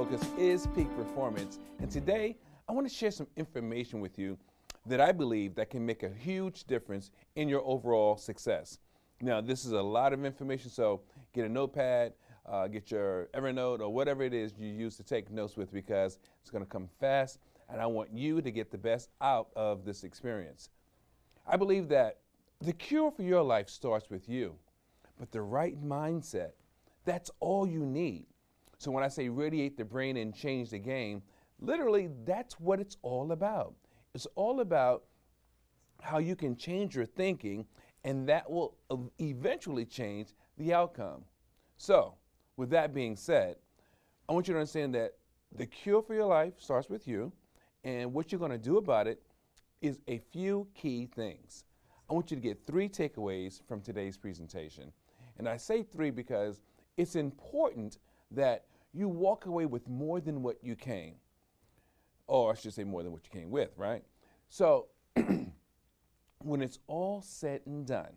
focus is peak performance, and today I want to share some information with you that I believe that can make a huge difference in your overall success. Now, this is a lot of information, so get a notepad, get your Evernote or whatever it is you use to take notes with, because it's going to come fast, and I want you to get the best out of this experience. I believe that the cure for your life starts with you, but the right mindset, that's all you need. So when I say radiate the brain and change the game, literally that's what it's all about. It's all about how you can change your thinking, and that will eventually change the outcome. So with that being said, I want you to understand that the cure for your life starts with you, and what you're going to do about it is a few key things. I want you to get 3 takeaways from today's presentation. And I say 3 because it's important that you walk away with more than what you came. Or I should say more than what you came with, right? So when it's all said and done,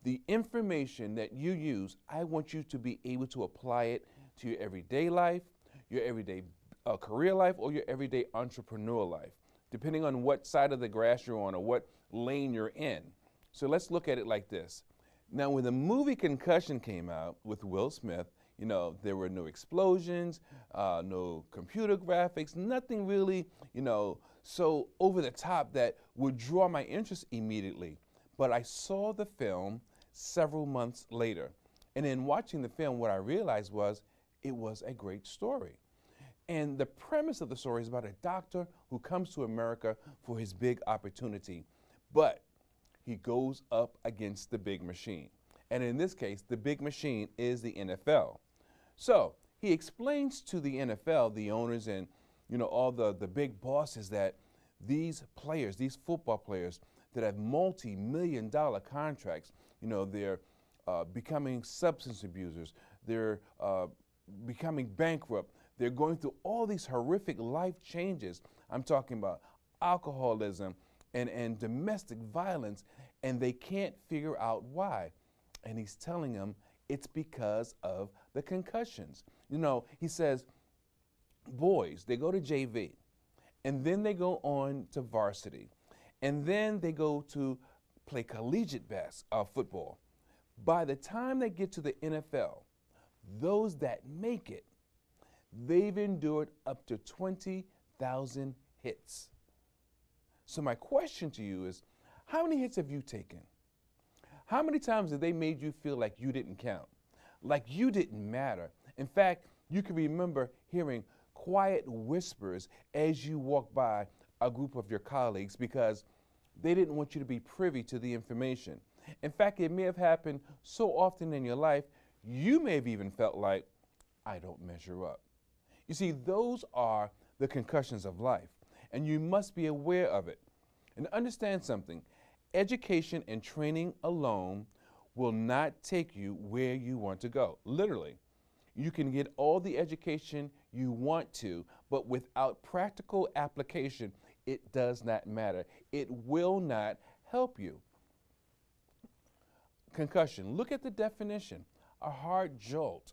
the information that you use, I want you to be able to apply it to your everyday life, your everyday career life, or your everyday entrepreneur life, depending on what side of the grass you're on or what lane you're in. So let's look at it like this. Now, when the movie Concussion came out with Will Smith, you know, there were no explosions, no computer graphics, nothing really, so over the top that would draw my interest immediately. But I saw the film several months later. And in watching the film, what I realized was it was a great story. And the premise of the story is about a doctor who comes to America for his big opportunity. But he goes up against the big machine. And in this case, the big machine is the NFL. So he explains to the NFL, the owners and all the big bosses, that these players, these football players that have multi-million-dollar contracts, they're becoming substance abusers, they're becoming bankrupt, they're going through all these horrific life changes. I'm talking about alcoholism and domestic violence, and they can't figure out why. And he's telling them it's because of the concussions. He says, boys, they go to JV, and then they go on to varsity, and then they go to play collegiate football. By the time they get to the NFL, those that make it, they've endured up to 20,000 hits. So my question to you is, how many hits have you taken? How many times have they made you feel like you didn't count, like you didn't matter? In fact, you can remember hearing quiet whispers as you walk by a group of your colleagues because they didn't want you to be privy to the information. In fact, it may have happened so often in your life, you may have even felt like, I don't measure up. You see, those are the concussions of life, and you must be aware of it. And understand something. Education and training alone will not take you where you want to go. Literally, you can get all the education you want to, but without practical application, it does not matter. It will not help you. Concussion, look at the definition. A hard jolt,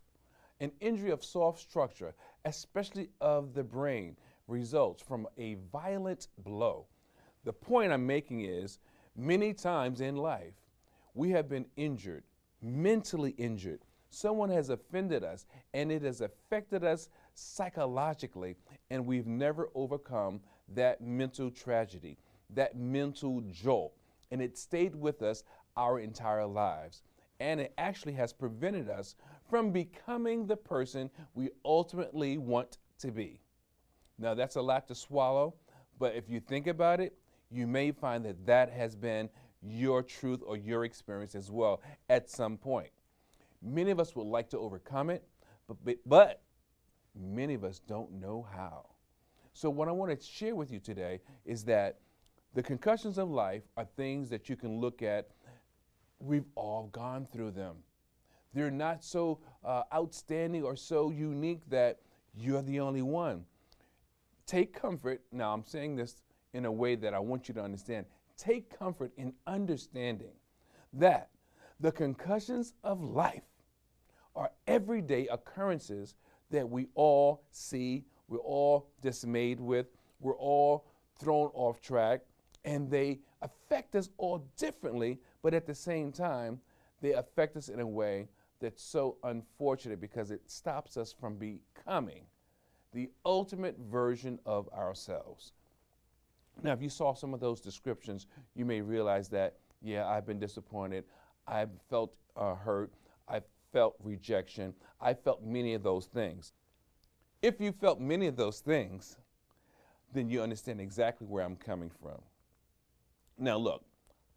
an injury of soft structure, especially of the brain, results from a violent blow. The point I'm making is, many times in life, we have been injured, mentally injured. Someone has offended us, and it has affected us psychologically, and we've never overcome that mental tragedy, that mental jolt, and it stayed with us our entire lives. And it actually has prevented us from becoming the person we ultimately want to be. Now, that's a lot to swallow, but if you think about it, you may find that that has been your truth or your experience as well at some point. Many of us would like to overcome it, but many of us don't know how. So what I want to share with you today is that the concussions of life are things that you can look at. We've all gone through them. They're not so outstanding or so unique that you're the only one. Take comfort. Now, I'm saying this in a way that I want you to understand. Take comfort in understanding that the concussions of life are everyday occurrences that we all see, we're all dismayed with, we're all thrown off track, and they affect us all differently, but at the same time, they affect us in a way that's so unfortunate because it stops us from becoming the ultimate version of ourselves. Now, if you saw some of those descriptions, you may realize that, yeah, I've been disappointed, I've felt hurt, I've felt rejection, I felt many of those things. If you felt many of those things, then you understand exactly where I'm coming from. Now look,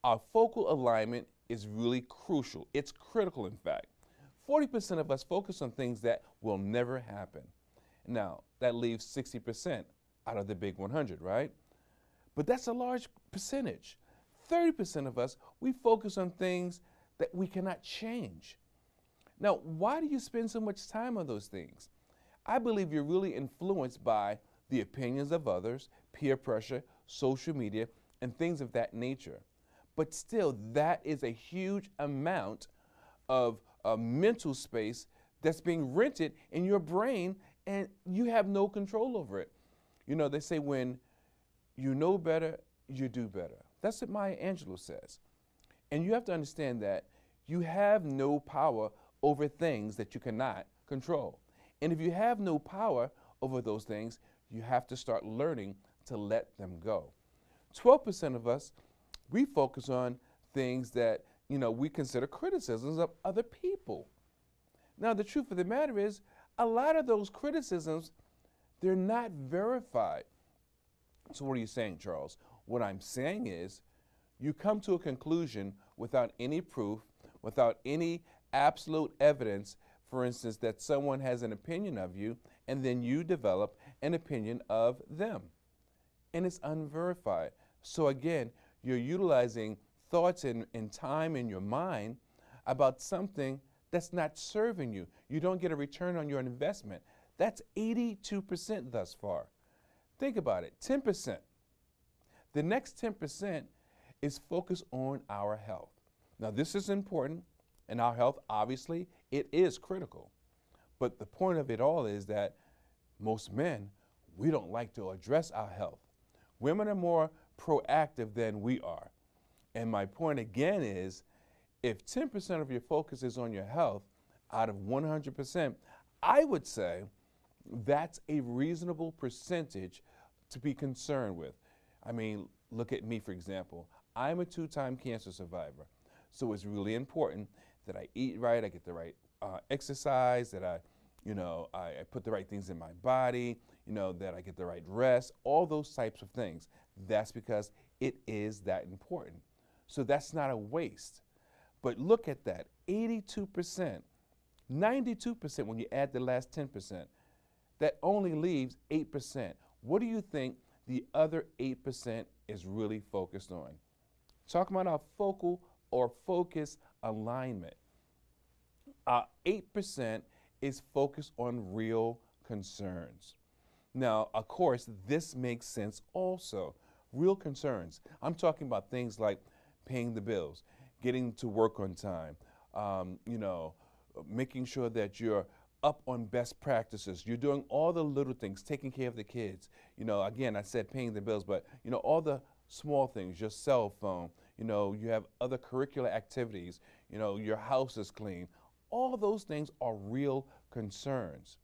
our focal alignment is really crucial. It's critical, in fact. 40% of us focus on things that will never happen. Now, that leaves 60% out of the big 100, right? But that's a large percentage. 30% of us, we focus on things that we cannot change. Now, why do you spend so much time on those things? I believe you're really influenced by the opinions of others, peer pressure, social media, and things of that nature. But still, that is a huge amount of mental space that's being rented in your brain, and you have no control over it. You know, they say when you know better, you do better. That's what Maya Angelou says. And you have to understand that you have no power over things that you cannot control. And if you have no power over those things, you have to start learning to let them go. 12% of us, we focus on things that, we consider criticisms of other people. Now, the truth of the matter is, a lot of those criticisms, they're not verified. So what are you saying, Charles? What I'm saying is, you come to a conclusion without any proof, without any absolute evidence, for instance, that someone has an opinion of you, and then you develop an opinion of them. And it's unverified. So again, you're utilizing thoughts and time in your mind about something that's not serving you. You don't get a return on your investment. That's 82% thus far. Think about it, 10%. The next 10% is focused on our health. Now, this is important, and our health, obviously, it is critical. But the point of it all is that most men, we don't like to address our health. Women are more proactive than we are. And my point again is, if 10% of your focus is on your health out of 100%, I would say that's a reasonable percentage to be concerned with. I mean, look at me, for example. I'm a 2-time cancer survivor. So it's really important that I eat right, I get the right exercise, that I put the right things in my body, that I get the right rest, all those types of things. That's because it is that important. So that's not a waste. But look at that, 82%, 92% when you add the last 10%. That only leaves 8%. What do you think the other 8% is really focused on? Talking about our focal or focus alignment. 8% is focused on real concerns. Now, of course, this makes sense also. Real concerns. I'm talking about things like paying the bills, getting to work on time, making sure that you're up on best practices. You're doing all the little things, taking care of the kids. Again, I said paying the bills, but all the small things, your cell phone, you have other curricular activities, your house is clean. All those things are real concerns.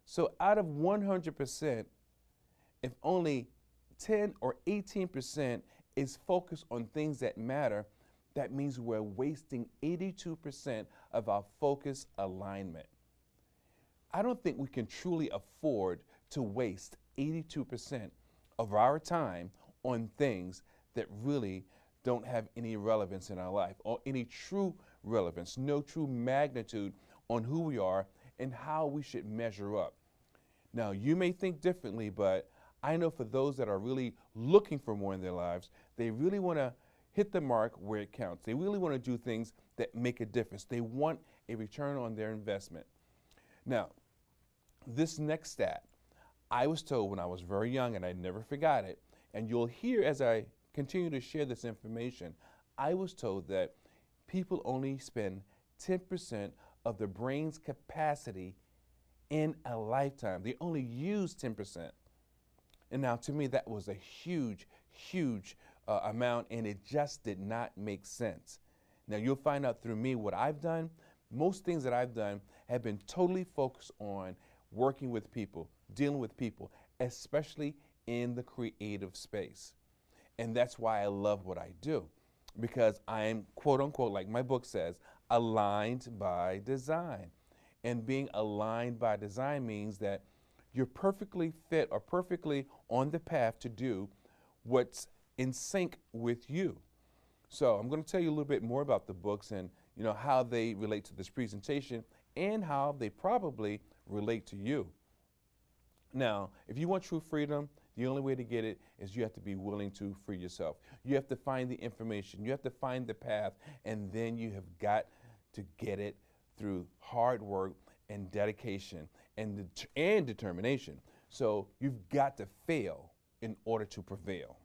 So out of 100%, if only 10 or 18% is focused on things that matter, that means we're wasting 82% of our focus alignment. I don't think we can truly afford to waste 82% of our time on things that really don't have any relevance in our life or any true relevance, no true magnitude on who we are and how we should measure up. Now, you may think differently, but I know for those that are really looking for more in their lives, they really want to hit the mark where it counts. They really want to do things that make a difference. They want a return on their investment. Now, this next stat, I was told when I was very young, and I never forgot it, and you'll hear as I continue to share this information, I was told that people only spend 10% of their brain's capacity in a lifetime. They only use 10%. And now to me, that was a huge, huge amount, and it just did not make sense. Now you'll find out through me what I've done. Most things that I've done have been totally focused on working with people, dealing with people, especially in the creative space. And that's why I love what I do, because I am, quote unquote, like my book says, aligned by design. And being aligned by design means that you're perfectly fit or perfectly on the path to do what's in sync with you. So I'm going to tell you a little bit more about the books and how they relate to this presentation and how they probably relate to you. Now, if you want true freedom, the only way to get it is you have to be willing to free yourself. You have to find the information, you have to find the path, and then you have got to get it through hard work and dedication and determination. So you've got to fail in order to prevail.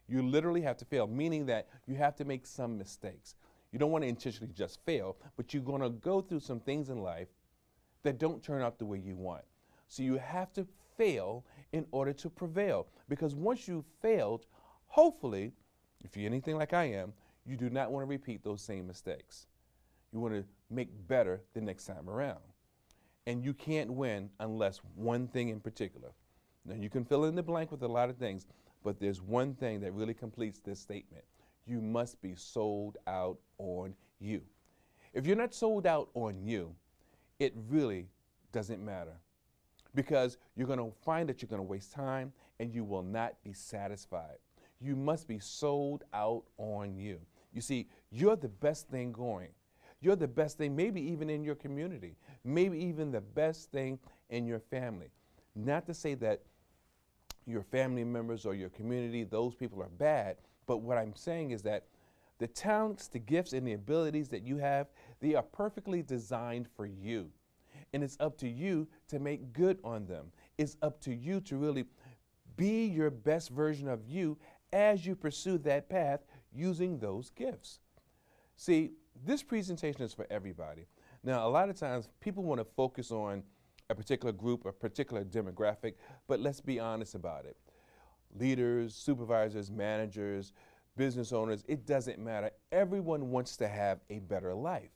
You literally have to fail, meaning that you have to make some mistakes. You don't want to intentionally just fail, but you're going to go through some things in life that don't turn out the way you want. So you have to fail in order to prevail. Because once you've failed, hopefully, if you're anything like I am, you do not want to repeat those same mistakes. You want to make better the next time around. And you can't win unless one thing in particular. Now you can fill in the blank with a lot of things, but there's one thing that really completes this statement. You must be sold out on you. If you're not sold out on you, it really doesn't matter, because you're going to find that you're going to waste time and you will not be satisfied. You must be sold out on you. You see, you're the best thing going. You're the best thing, maybe even in your community, maybe even the best thing in your family. Not to say that your family members or your community, those people are bad, but what I'm saying is that the talents, the gifts, and the abilities that you have, they are perfectly designed for you. And it's up to you to make good on them. It's up to you to really be your best version of you as you pursue that path using those gifts. See, this presentation is for everybody. Now, a lot of times people want to focus on a particular group, a particular demographic, but let's be honest about it. Leaders, supervisors, managers, business owners, it doesn't matter. Everyone wants to have a better life.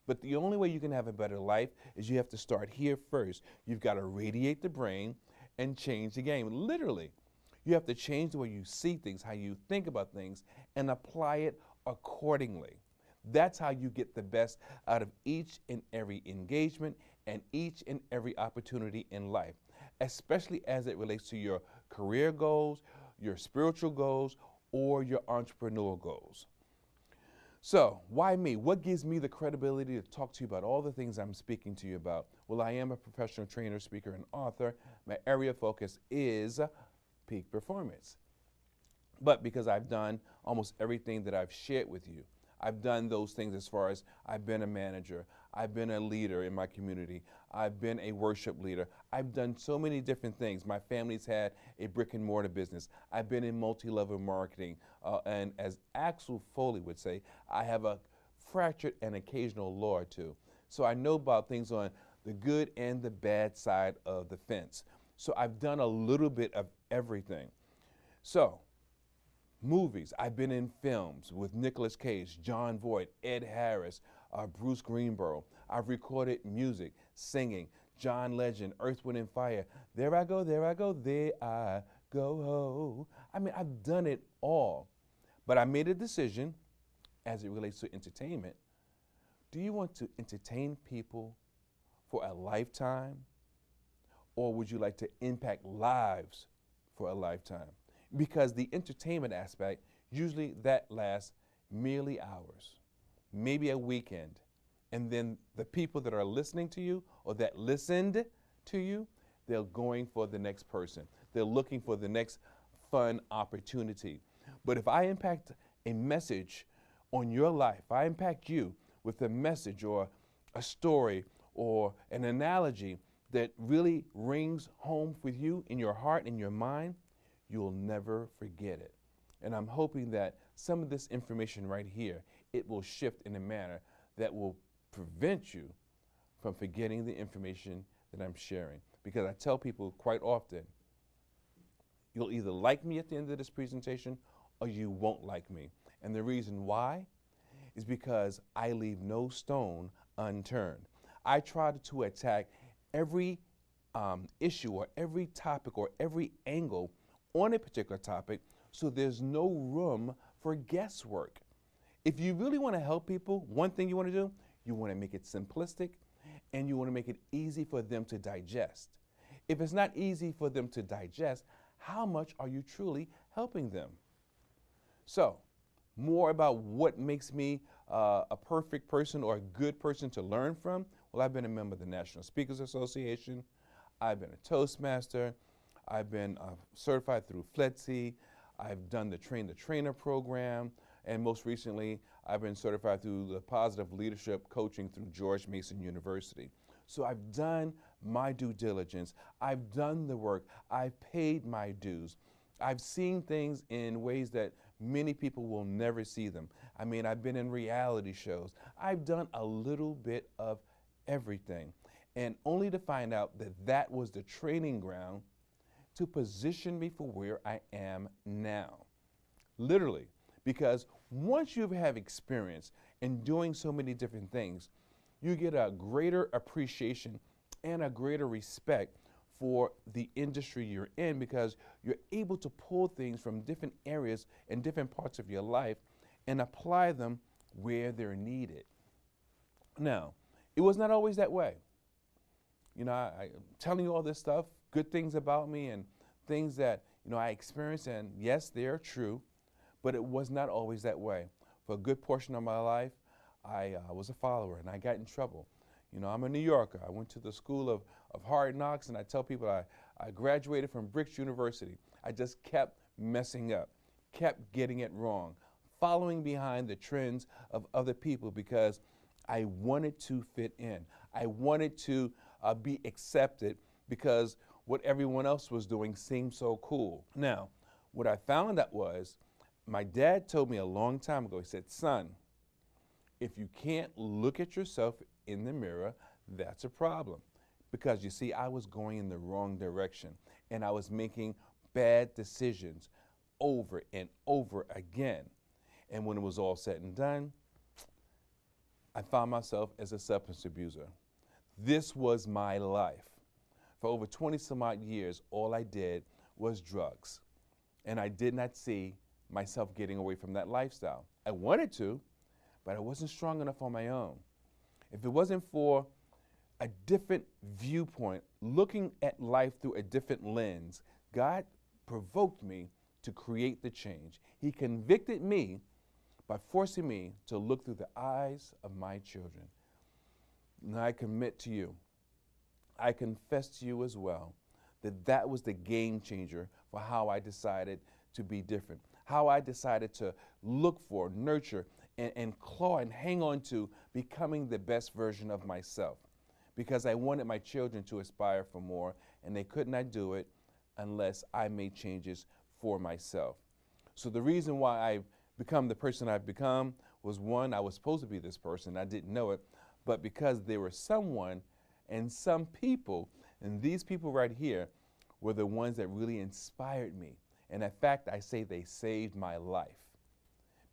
But the only way you can have a better life is you have to start here first. You've got to radiate the brain and change the game. Literally, you have to change the way you see things, how you think about things, and apply it accordingly. That's how you get the best out of each and every engagement and each and every opportunity in life, especially as it relates to your career goals, your spiritual goals, or your entrepreneurial goals. So, why me? What gives me the credibility to talk to you about all the things I'm speaking to you about? Well, I am a professional trainer, speaker, and author. My area of focus is peak performance. But because I've done almost everything that I've shared with you, I've done those things as far as I've been a manager, I've been a leader in my community, I've been a worship leader, I've done so many different things. My family's had a brick and mortar business. I've been in multi-level marketing, and as Axel Foley would say, I have a fractured and occasional law or two. So I know about things on the good and the bad side of the fence. So I've done a little bit of everything. So, movies, I've been in films with Nicolas Cage, John Voight, Ed Harris, Bruce Greenborough. I've recorded music, singing, John Legend, Earth, Wind, and Fire. There I go, there I go, there I go. I mean, I've done it all. But I made a decision as it relates to entertainment. Do you want to entertain people for a lifetime? Or would you like to impact lives for a lifetime? Because the entertainment aspect, usually that lasts merely hours, maybe a weekend. And then the people that are listening to you or that listened to you, they're going for the next person. They're looking for the next fun opportunity. But if I impact a message on your life, I impact you with a message or a story or an analogy that really rings home with you in your heart and your mind, you'll never forget it. And I'm hoping that some of this information right here, it will shift in a manner that will prevent you from forgetting the information that I'm sharing. Because I tell people quite often, you'll either like me at the end of this presentation or you won't like me. And the reason why is because I leave no stone unturned. I try to attack every issue or every topic or every angle on a particular topic so there's no room for guesswork. If you really want to help people, one thing you want to do, you want to make it simplistic and you want to make it easy for them to digest. If it's not easy for them to digest, how much are you truly helping them? So, more about what makes me a perfect person or a good person to learn from. Well, I've been a member of the National Speakers Association. I've been a Toastmaster. I've been certified through FLETC. I've done the Train the Trainer program. And most recently, I've been certified through the Positive Leadership Coaching through George Mason University. So I've done my due diligence. I've done the work. I've paid my dues. I've seen things in ways that many people will never see them. I mean, I've been in reality shows. I've done a little bit of everything. And only to find out that that was the training ground to position me for where I am now. Literally. Because once you have experience in doing so many different things, you get a greater appreciation and a greater respect for the industry you're in because you're able to pull things from different areas and different parts of your life and apply them where they're needed. Now, it was not always that way. You know, I'm telling you all this stuff, good things about me and things that, you know, I experienced, and yes, they are true, but it was not always that way. For a good portion of my life, I was a follower and I got in trouble. You know, I'm a New Yorker. I went to the school of hard knocks, and I tell people I graduated from Bricks University. I just kept messing up, kept getting it wrong, following behind the trends of other people because I wanted to fit in. I wanted to be accepted because what everyone else was doing seemed so cool. Now, what I found out was my dad told me a long time ago, he said, son, if you can't look at yourself in the mirror, that's a problem. Because you see, I was going in the wrong direction and I was making bad decisions over and over again. And when it was all said and done, I found myself as a substance abuser. This was my life. For over 20 some odd years, all I did was drugs. And I did not see myself getting away from that lifestyle. I wanted to, but I wasn't strong enough on my own. If it wasn't for a different viewpoint, looking at life through a different lens, God provoked me to create the change. He convicted me by forcing me to look through the eyes of my children. And I commit to you, I confess to you as well, that that was the game changer for how I decided to be different, how I decided to look for, nurture, and claw and hang on to becoming the best version of myself. Because I wanted my children to aspire for more, and they could not do it unless I made changes for myself. So the reason why I've become the person I've become was, one, I was supposed to be this person, I didn't know it, but because there was someone and some people, and these people right here were the ones that really inspired me. And in fact, I say they saved my life.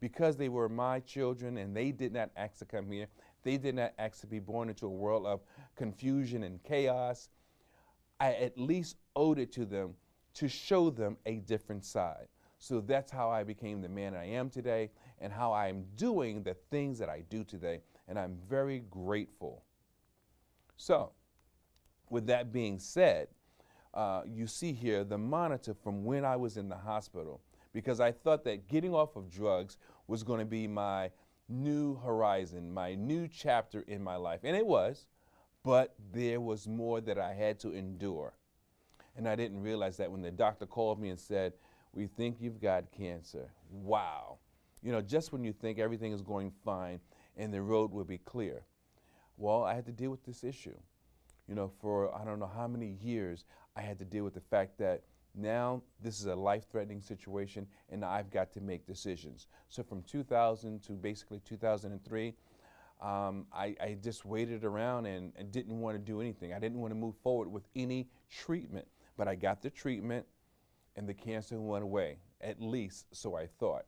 Because they were my children and they did not ask to come here, they did not ask to be born into a world of confusion and chaos, I at least owed it to them to show them a different side. So that's how I became the man I am today and how I am doing the things that I do today. And I'm very grateful. So, with that being said, you see here the monitor from when I was in the hospital, because I thought that getting off of drugs was going to be my new horizon, my new chapter in my life. And it was, but there was more that I had to endure. And I didn't realize that when the doctor called me and said, "We think you've got cancer." Wow. You know, just when you think everything is going fine and the road will be clear. Well, I had to deal with this issue. You know, for I don't know how many years, I had to deal with the fact that now this is a life-threatening situation and I've got to make decisions. So from 2000 to basically 2003, I just waited around and didn't want to do anything. I didn't want to move forward with any treatment. But I got the treatment, and the cancer went away, at least so I thought.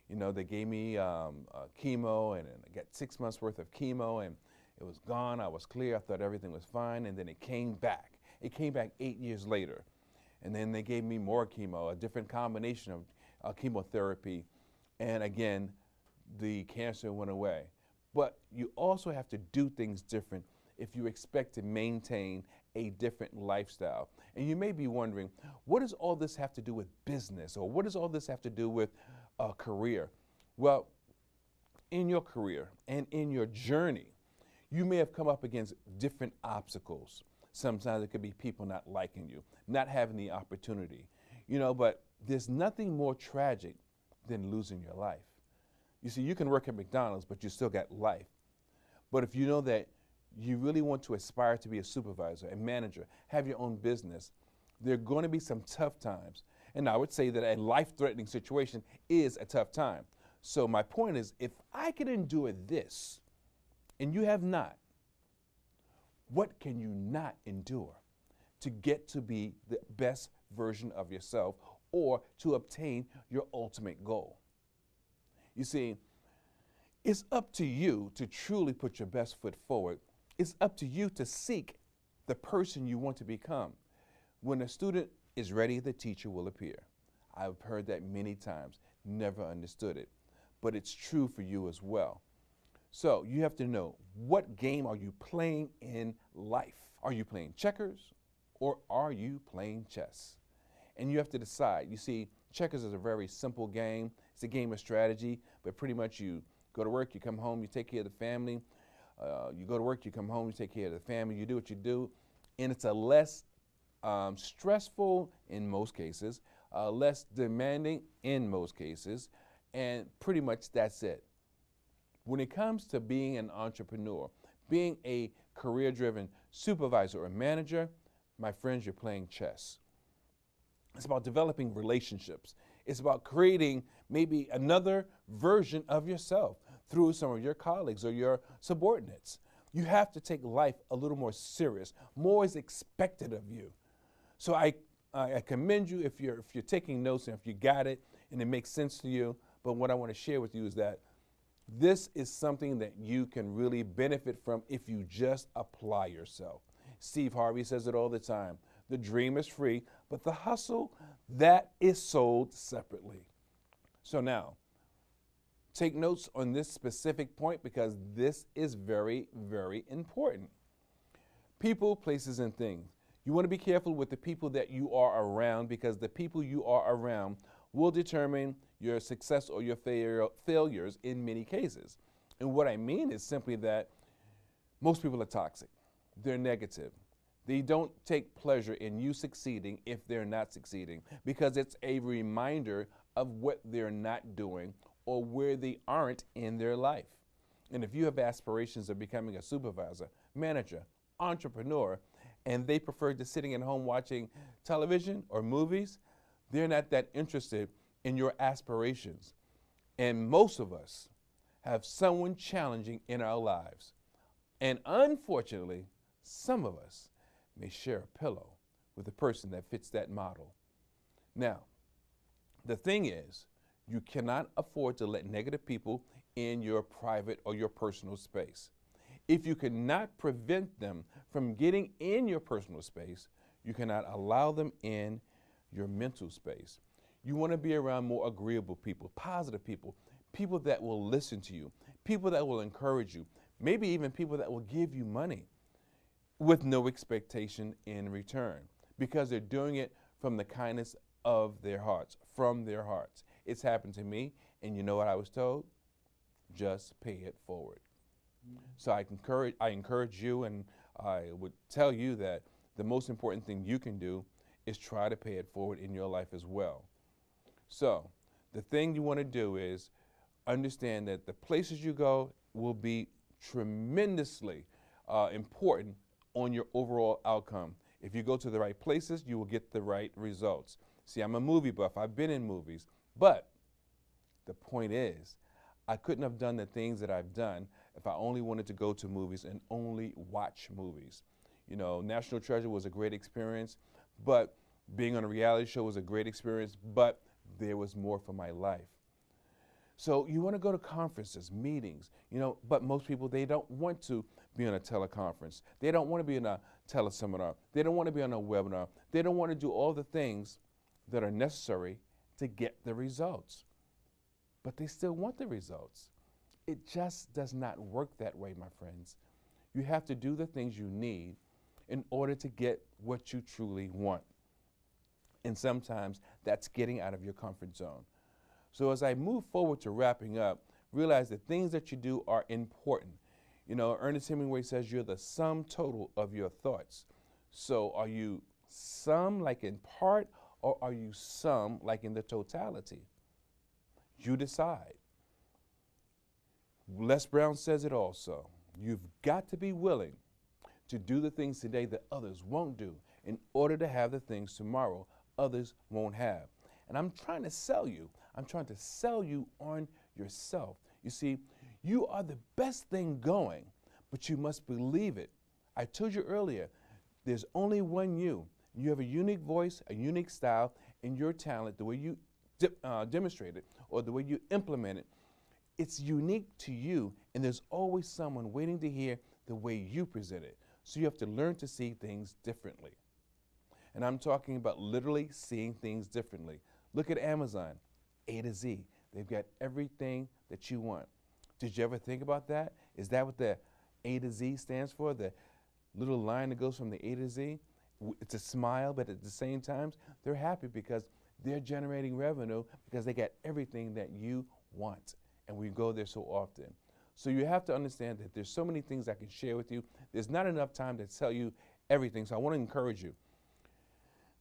You know, they gave me chemo, and I got 6 months worth of chemo, and it was gone. I was clear. I thought everything was fine, and then it came back. It came back 8 years later, and then they gave me more chemo, a different combination of chemotherapy, and again, the cancer went away. But you also have to do things different if you expect to maintain a different lifestyle. And you may be wondering, what does all this have to do with business, or what does all this have to do with a career? Well, in your career and in your journey, you may have come up against different obstacles. Sometimes it could be people not liking you, not having the opportunity, you know, but there's nothing more tragic than losing your life. You see, you can work at McDonald's, but you still got life. But if you know that you really want to aspire to be a supervisor, a manager, have your own business, there are going to be some tough times. And I would say that a life-threatening situation is a tough time. So my point is, if I can endure this, and you have not, what can you not endure to get to be the best version of yourself or to obtain your ultimate goal? You see, it's up to you to truly put your best foot forward. It's up to you to seek the person you want to become. When a student is ready, the teacher will appear. I've heard that many times, never understood it, but it's true for you as well. So you have to know, what game are you playing in life? Are you playing checkers or are you playing chess? And you have to decide. You see, checkers is a very simple game. It's a game of strategy, but pretty much you go to work, you come home, you take care of the family. You go to work, you come home, you take care of the family, you do what you do. And it's a less stressful in most cases, less demanding in most cases, and pretty much that's it. When it comes to being an entrepreneur, being a career-driven supervisor or manager, my friends, you're playing chess. It's about developing relationships. It's about creating maybe another version of yourself through some of your colleagues or your subordinates. You have to take life a little more serious. More is expected of you. So I commend you if you're taking notes and if you got it and it makes sense to you. But what I want to share with you is that this is something that you can really benefit from if you just apply yourself. Steve Harvey says it all the time. The dream is free, but the hustle, that is sold separately. So now, take notes on this specific point because this is very, very important. People, places, and things. You want to be careful with the people that you are around because the people you are around will determine your success or your failures in many cases. And what I mean is simply that most people are toxic. They're negative. They don't take pleasure in you succeeding if they're not succeeding because it's a reminder of what they're not doing or where they aren't in their life. And if you have aspirations of becoming a supervisor, manager, entrepreneur, and they prefer to sitting at home watching television or movies, they're not that interested in your aspirations. And most of us have someone challenging in our lives. And unfortunately, some of us may share a pillow with a person that fits that model. Now, the thing is, you cannot afford to let negative people in your private or your personal space. If you cannot prevent them from getting in your personal space, you cannot allow them in your mental space. You want to be around more agreeable people, positive people, people that will listen to you, people that will encourage you, maybe even people that will give you money with no expectation in return because they're doing it from the kindness of their hearts, from their hearts. It's happened to me, and you know what I was told? Just pay it forward. So I encourage you, and I would tell you that the most important thing you can do is try to pay it forward in your life as well. So the thing you want to do is understand that the places you go will be tremendously important on your overall outcome. If you go to the right places, you will get the right results. See, I'm a movie buff. I've been in movies. But the point is, I couldn't have done the things that I've done if I only wanted to go to movies and only watch movies. You know, National Treasure was a great experience, but being on a reality show was a great experience, but there was more for my life. So you want to go to conferences, meetings, you know, but most people, they don't want to be on a teleconference. They don't want to be in a teleseminar. They don't want to be on a webinar. They don't want to do all the things that are necessary to get the results. But they still want the results. It just does not work that way, my friends. You have to do the things you need in order to get what you truly want. And sometimes that's getting out of your comfort zone. So as I move forward to wrapping up, realize that things that you do are important. You know, Ernest Hemingway says you're the sum total of your thoughts. So are you some like in part, or are you some like in the totality? You decide. Les Brown says it also. You've got to be willing to do the things today that others won't do in order to have the things tomorrow others won't have. And I'm trying to sell you. I'm trying to sell you on yourself. You see, you are the best thing going, but you must believe it. I told you earlier, there's only one you. You have a unique voice, a unique style, and your talent, the way you demonstrate it or the way you implement it, it's unique to you, and there's always someone waiting to hear the way you present it. So you have to learn to see things differently. And I'm talking about literally seeing things differently. Look at Amazon, A to Z. They've got everything that you want. Did you ever think about that? Is that what the A to Z stands for? The little line that goes from the A to Z? It's a smile, but at the same time, they're happy because they're generating revenue because they got everything that you want. And we go there so often. So you have to understand that there's so many things I can share with you. There's not enough time to tell you everything, so I want to encourage you.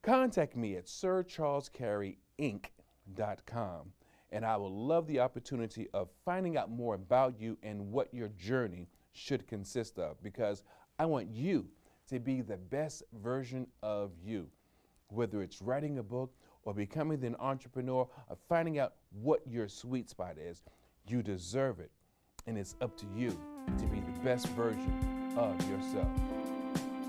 Contact me at sircharlescareyinc.com, and I will love the opportunity of finding out more about you and what your journey should consist of, because I want you to be the best version of you, whether it's writing a book or becoming an entrepreneur or finding out what your sweet spot is. You deserve it, and it's up to you to be the best version of yourself.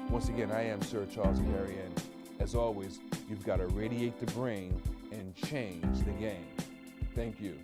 Once again, I am Sir Charles Carey, and as always, you've got to radiate the brain and change the game. Thank you.